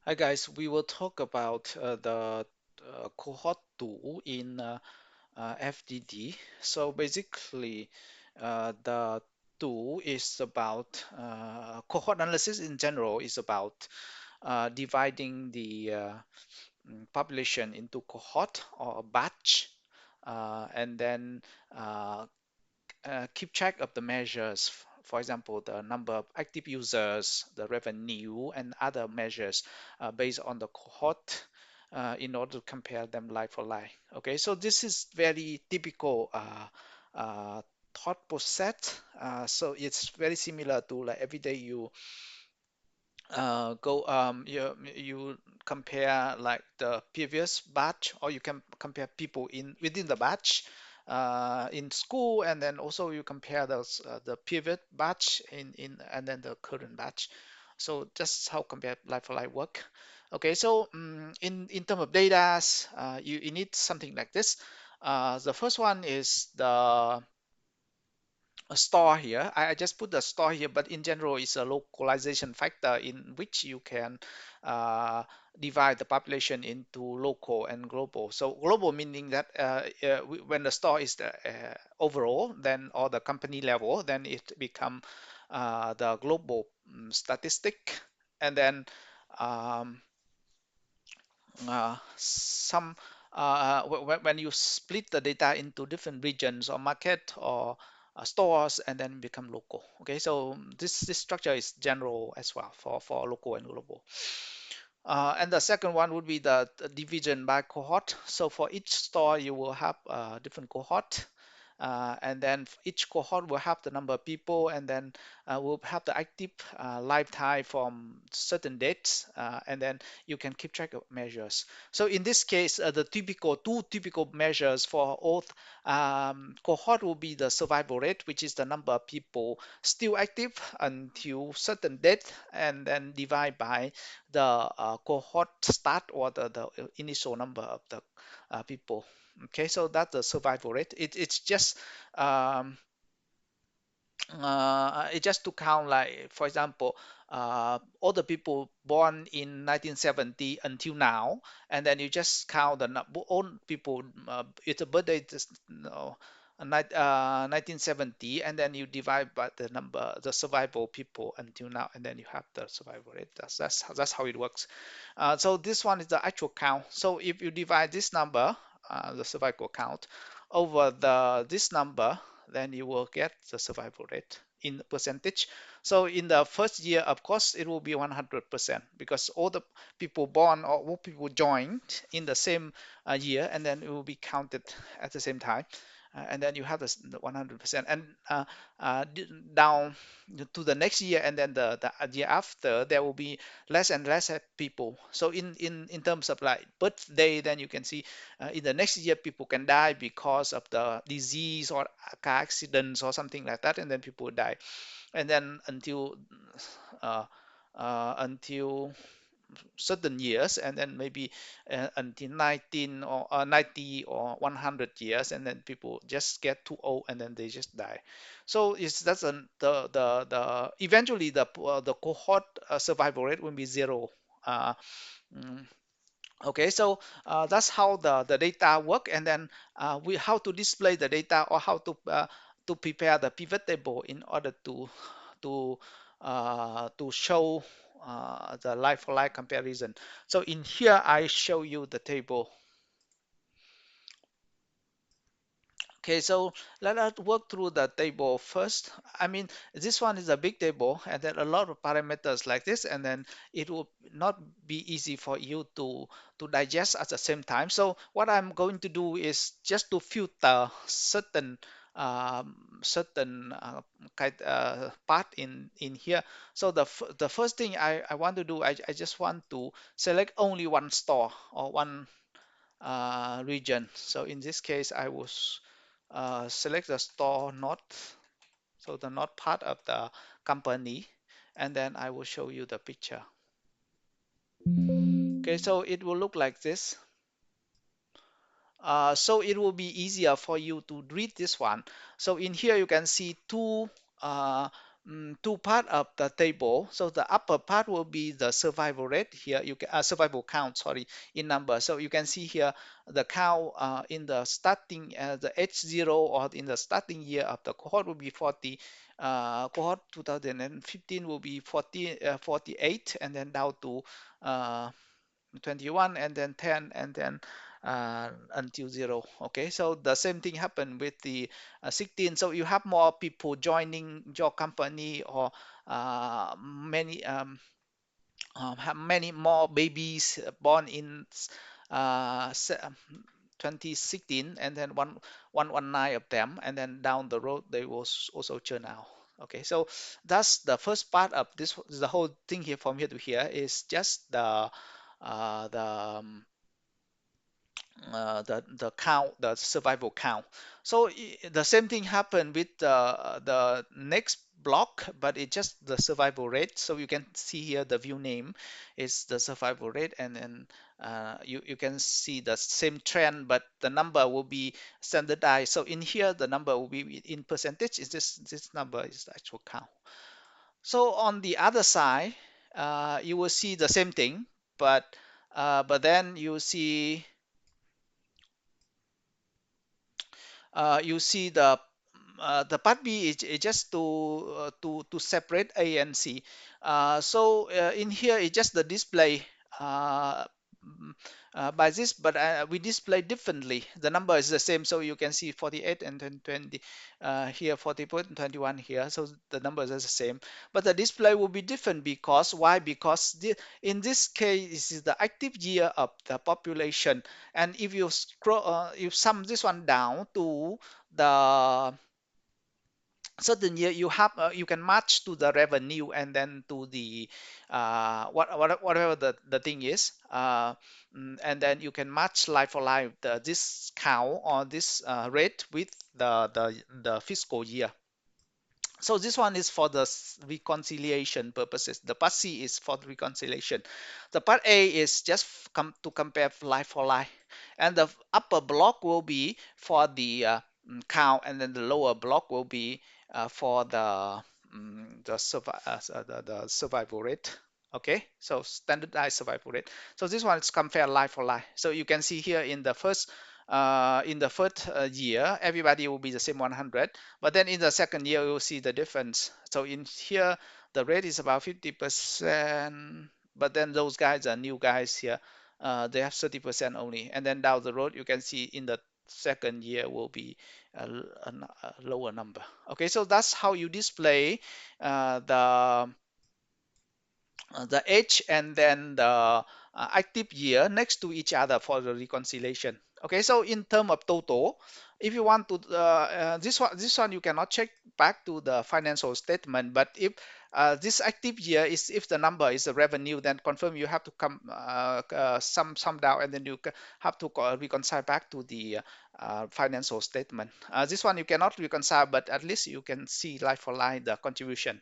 Hi guys, we will talk about the cohort tool in FDD. So basically, the tool is about cohort analysis in general is about dividing the population into cohort or batch, and then uh, keep track of the measures. For example, the number of active users, the revenue, and other measures based on the cohort in order to compare them like for like. Okay, so this is very typical thought process. So it's very similar to like every day you go you compare like the previous batch, or you can compare people in within the batch in school, and then also you compare those the previous batch in and then the current batch. So just how compare like for like work. Okay, so in terms of data, you need something like this. The first one is the a store here. I just put the store here, but in general, it's a localization factor in which you can uh, divide the population into local and global. So global meaning that when the store is the overall, then or the company level, then it become the global statistic, and then um, some when you split the data into different regions or market or stores, and then become local. Okay, so this structure is general as well for local and global. And the second one would be the division by cohort. So for each store, you will have a different cohort. And then each cohort will have the number of people, and then will have the active lifetime from certain dates, and then you can keep track of measures. So in this case, the two typical measures for all cohort will be the survival rate, which is the number of people still active until certain date, and then divide by the cohort start, or the initial number of the people. Okay, so that's the survival rate. It's just um, it just to count, like for example, all the people born in 1970 until now, and then you just count the all people it's a birthday just, 1970, and then you divide by the number, the survival people until now, and then you have the survival rate. That's how it works. So this one is the actual count. So if you divide this number, the survival count, over this number, then you will get the survival rate in percentage. So in the first year, of course, it will be 100%, because all the people born or all people joined in the same year, and then it will be counted at the same time. And then you have this, the 100%, and down to the next year, and then the year after, there will be less and less people. So in terms of like birthday, then you can see in the next year people can die because of the disease or car accidents or something like that, and then people die. And then uh, until certain years, and then maybe until 19 or 90 or 100 years, and then people just get too old, and then they just die. So it's that's the eventually the cohort survival rate will be zero. uh, mm, Okay, so that's how the data work, and then we how to display the data, or how to prepare the pivot table in order to show the like-for-like comparison. So in here, I show you the table. Okay, so let us work through the table first. I mean, this one is a big table, and then a lot of parameters like this, and then it will not be easy for you to digest at the same time. So what I'm going to do is just to filter certain part in here. So the first thing I want to do, I just want to select only one store or one region. So in this case, I will select the store north, so the north part of the company, and then I will show you the picture. Okay, so it will look like this. So it will be easier for you to read this one. So in here you can see two two part of the table. So the upper part will be the survival rate. Here you can survival count, sorry, in number. So you can see here the count in the starting the H0 or in the starting year of the cohort will be 40. Cohort 2015 will be 48, and then down to uh, 21, and then 10, and then until 0. Okay, so the same thing happened with the 16. So you have more people joining your company, or many have many more babies born in uh, se- um, 2016, and then 119 of them, and then down the road they will also churn out. Okay, so that's the first part of this. The whole thing here from here to here is just the the count, the survival count. So the same thing happened with the next block, but it's just the survival rate. So you can see here the view name is the survival rate, and then you can see the same trend, but the number will be standardized. So in here, the number will be in percentage. Is this number is the actual count. So on the other side, you will see the same thing, but then you see the part B is just to separate A and C. So in here it's just the display uh, mm, by this, but we display differently. The number is the same, so you can see 48 and then 20 here, 44 and 21 here. So the numbers are the same, but the display will be different because why? Because in this case, this is the active year of the population, and if you scroll, you sum this one down to the certain year, you have you can match to the revenue, and then to the whatever the thing is, and then you can match like for like this count or this rate with the fiscal year. So this one is for the reconciliation purposes. The part C is for the reconciliation. The part A is just to compare like for like, and the upper block will be for the count, and then the lower block will be for the survival rate. Okay, so standardized survival rate. So this one is compare like for like. So you can see here in the first year, everybody will be the same 100, but then in the second year, you'll see the difference. So in here, the rate is about 50%, but then those guys are new guys here. They have 30% only. And then down the road, you can see in the second year will be a lower number. Okay, so that's how you display the age and then the active year next to each other for the reconciliation. Okay, so in term of total, if you want to this one you cannot check back to the financial statement, but if this active year is if the number is the revenue, then confirm you have to come sum down, and then you have to reconcile back to the financial statement. This one you cannot reconcile, but at least you can see like for like the contribution.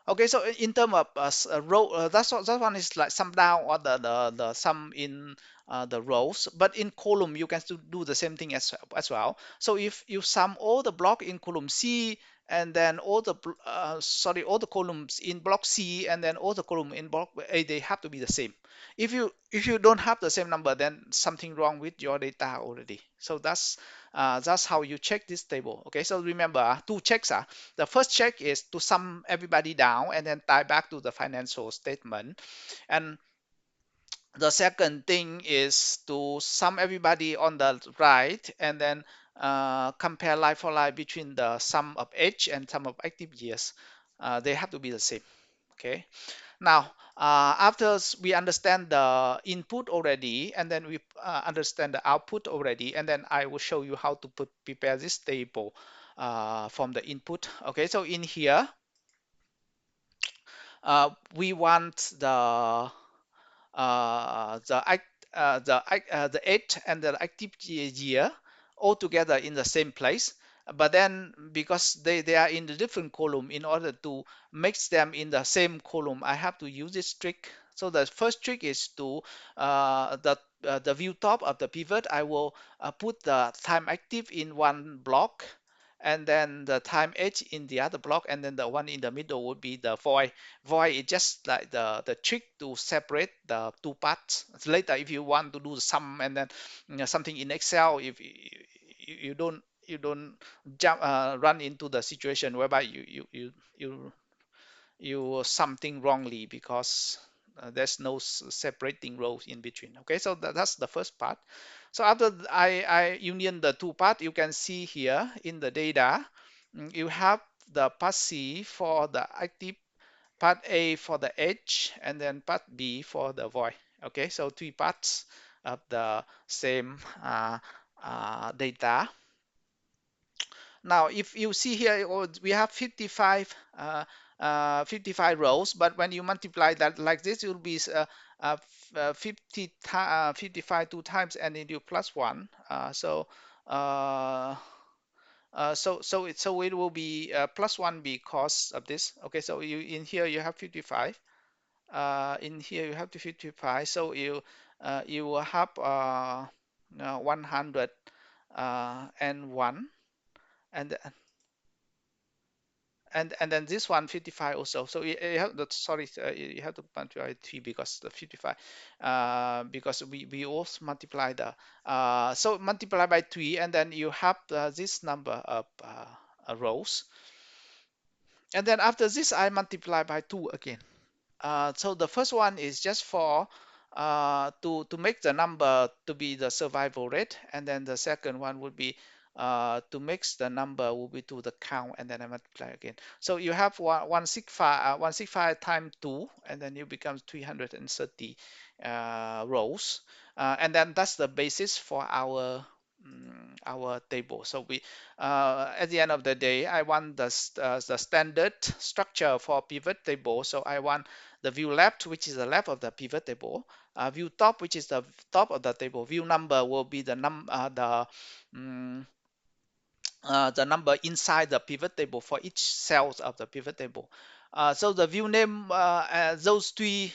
Okay, so in terms of row, that one is like sum down, or the sum in the rows, but in column you can still do the same thing as well. So if you sum all the block in column C, and then all the columns in block C, and then all the column in block A, they have to be the same. If you don't have the same number, then something wrong with your data already. So that's how you check this table. Okay, so remember two checks are. The first check is to sum everybody down and then tie back to the financial statement. And the second thing is to sum everybody on the right, and then compare like for like between the sum of age and sum of active years. They have to be the same. Okay. Now, after we understand the input already, and then we understand the output already, and then I will show you how to prepare this table from the input. Okay, so in here, we want the age and the active year all together in the same place. But then because they are in the different column, in order to mix them in the same column, I have to use this trick. So the first trick is to the view top of the pivot. I will put the time active in one block, and then the time h in the other block, and then the one in the middle would be the void. Void is just like the trick to separate the two parts. So later, if you want to do the sum and then something in Excel, if you don't jump run into the situation whereby you something wrongly because there's no separating rows in between. Okay, so that's the first part. So after I union the two part, you can see here in the data, you have the part C for the active, part A for the edge, and then part B for the void. Okay, so three parts of the same data. Now, if you see here, we have 55 rows, but when you multiply that like this, it will be 55 two times, and then you plus one. So it will be plus one because of this. Okay, so you in here you have 55. In here you have to 55. So you will have 100 and one, and and then this one 55 also. So you have the, sorry, you have to multiply 3 because the 55 because we also multiply the so multiply by 3, and then you have this number of rows, and then after this I multiply by 2 again. So the first one is just for to make the number to be the survival rate, and then the second one would be to make the number will be to the count, and then I multiply again. So you have 165 times 2, and then you become 330 rows, and then that's the basis for our table. So we at the end of the day, I want the standard structure for pivot table. So I want the view left, which is the left of the pivot table, view top, which is the top of the table. View number will be um, the number inside the pivot table for each cells of the pivot table. So the view name, those three,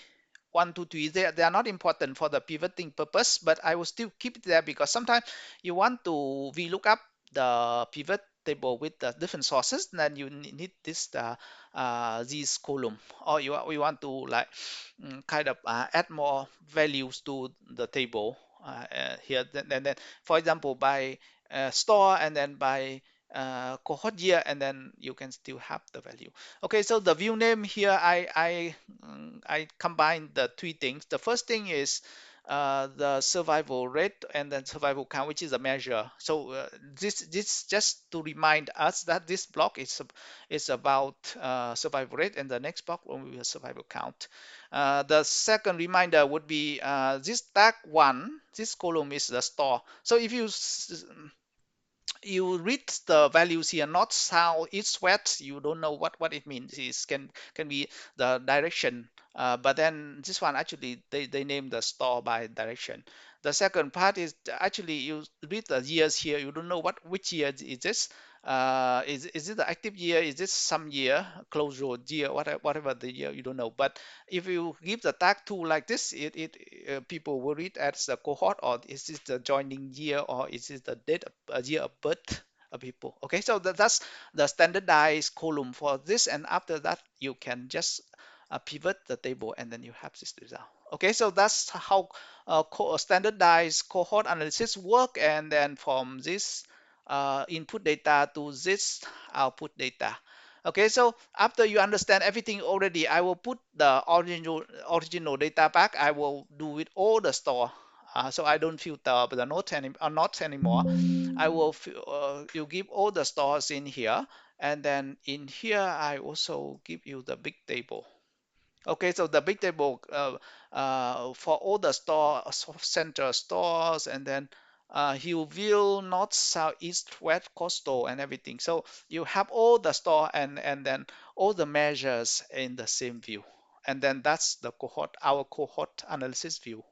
1, 2, 3, they are not important for the pivoting purpose, but I will still keep it there because sometimes you want to VLOOK up the pivot table with the different sources, then you need this these column, or we want to like kind of add more values to the table here. Then, for example, by store, and then by cohort year, and then you can still have the value. Okay, so the view name here, I combine the three things. The first thing is the survival rate, and then survival count, which is a measure. So this just to remind us that this block is about survival rate, and the next block will be a survival count. The second reminder would be this tag one, this column is the store. So if you read the values here, not south, east, west, you don't know what it means. It can be the direction, but then this one actually they name the store by direction. The second part is actually you read the years here, you don't know which year is this. Is it the active year? Is this some year, closure year, whatever the year, you don't know. But if you give the tag to like this, people will read as the cohort, or is this the joining year, or is this the date year of birth of people. Okay, so that's the standardized column for this, and after that you can just pivot the table, and then you have this result. Okay, so that's how standardized cohort analysis work, and then from this input data to this output data. Okay, so after you understand everything already, I will put the original data back. I will do it all the store. So I don't filter the notes anymore. I will you give all the stores in here, and then in here I also give you the big table. Okay, so the big table for all the central stores, and then Hillville, North, South, East, West, Coastal, and everything. So you have all the store, and then all the measures in the same view. And then that's the cohort, our cohort analysis view.